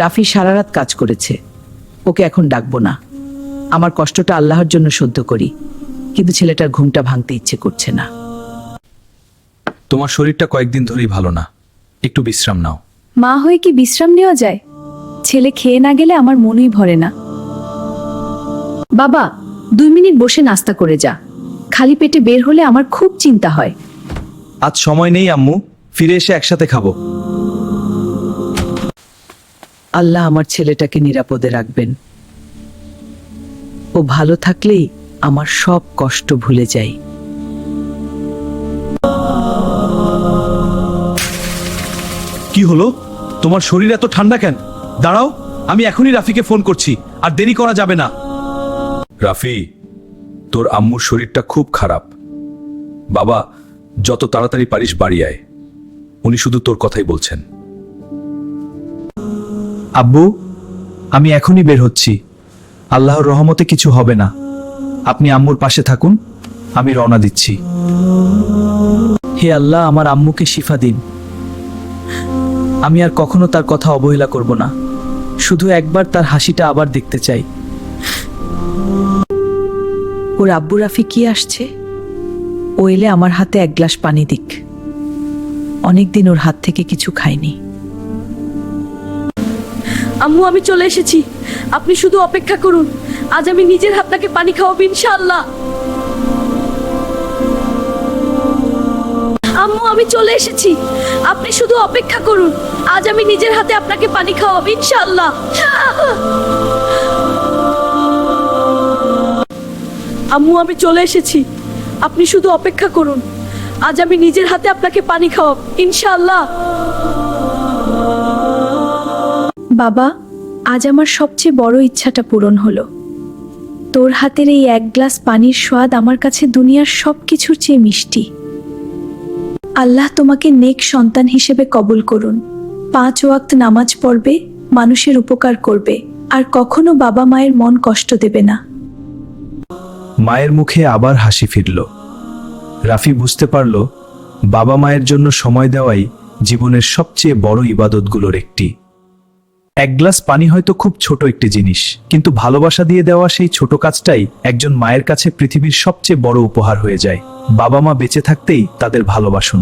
রাফি সারা রাত কাজ করেছে, ওকে এখন ডাকবো না। আমার কষ্টটা আল্লাহর জন্য সহ্য করি, কিন্তু ছেলেটার ঘুমটা ভাঙতে ইচ্ছে করছে না। তোমার শরীরটা কয়েকদিন ধরেই ভালো না, একটু বিশ্রাম নাও। মা হয়ে কি বিশ্রাম নেওয়া যায়? ছেলে খেয়ে না গেলে আমার মনই ভরে না। বাবা, 2 মিনিট বসে নাস্তা করে যা। খালি পেটে বের হলে আমার খুব চিন্তা হয়। আজ সময় নেই আম্মু, ফিরে এসে একসাথে খাবো। আল্লাহ আমার ছেলেটাকে নিরাপদে রাখবেন। ও ভালো থাকলেই আমার সব কষ্ট ভুলে যাই। কি হলো? তোমার শরীর এত ঠান্ডা কেন? দাঁড়াও, আমি এখনই রাফিকে ফোন করছি, আর দেরি করা যাবে না। রাফি, তোর আম্মুর শরীরটা খুব খারাপ। বাবা, যত তাড়াতাড়ি পারিস বাড়ি আয়, উনি শুধু তোর কথাই বলছেন। আব্বু, আমি এখনই বের হচ্ছি। আল্লাহর রহমতে কিছু হবে না, আপনি আম্মুর পাশে থাকুন, আমি রওনা দিচ্ছি। হে আল্লাহ, আমার আম্মুকে শিফা দিন। আমি আর কখনো তার কথা অবহেলা করব না, শুধু একবার তার হাসিটা আবার দেখতে চাই। ওর আব্বু রাফি কি আসছে? ও এলে আমার হাতে 1 গ্লাস পানি দিক। অনেকদিন ওর হাত থেকে কিছু খাইনি। আম্মু, আমি চলে এসেছি, আপনি শুধু অপেক্ষা করুন। আজ আমি নিজের আপনাকে পানি খাওয়াবো ইনশাআল্লাহ। আম্মু, আমি চলে এসেছি, আপনি শুধু অপেক্ষা করুন। আজ আমি নিজের হাতে আপনাকে পানি খাওয়াবো ইনশাআল্লাহ। আম্মু, আমি চলে এসেছি, আপনি শুধু অপেক্ষা করুন। আজ আমি নিজের হাতে আপনাকে পানি খাওয়াবো ইনশাআল্লাহ। বাবা, আজ আমার সবচেয়ে বড় ইচ্ছাটা পূরণ হলো। তোর হাতের এই 1 গ্লাস পানির স্বাদ আমার কাছে দুনিয়ার সবকিছুর চেয়ে মিষ্টি। আল্লাহ তোমাকে নেক সন্তান হিসেবে কবুল করুন। 5 ওয়াক্ত নামাজ পড়বে, মানুষের উপকার করবে, আর কখনো বাবা মায়ের মন কষ্ট দেবে না। মায়ের মুখে আবার হাসি ফিরল। রাফি বুঝতে পারল, বাবা মায়ের জন্য সময় দেওয়াই জীবনের সবচেয়ে বড় ইবাদতগুলোর একটি। 1 গ্লাস পানি হয়তো খুব ছোট একটি জিনিস, কিন্তু ভালোবাসা দিয়ে দেওয়া সেই ছোট কাজটাই একজন মায়ের কাছে পৃথিবীর সবচেয়ে বড় উপহার হয়ে যায়। বাবা মা বেঁচে থাকতেই তাদের ভালোবাসুন।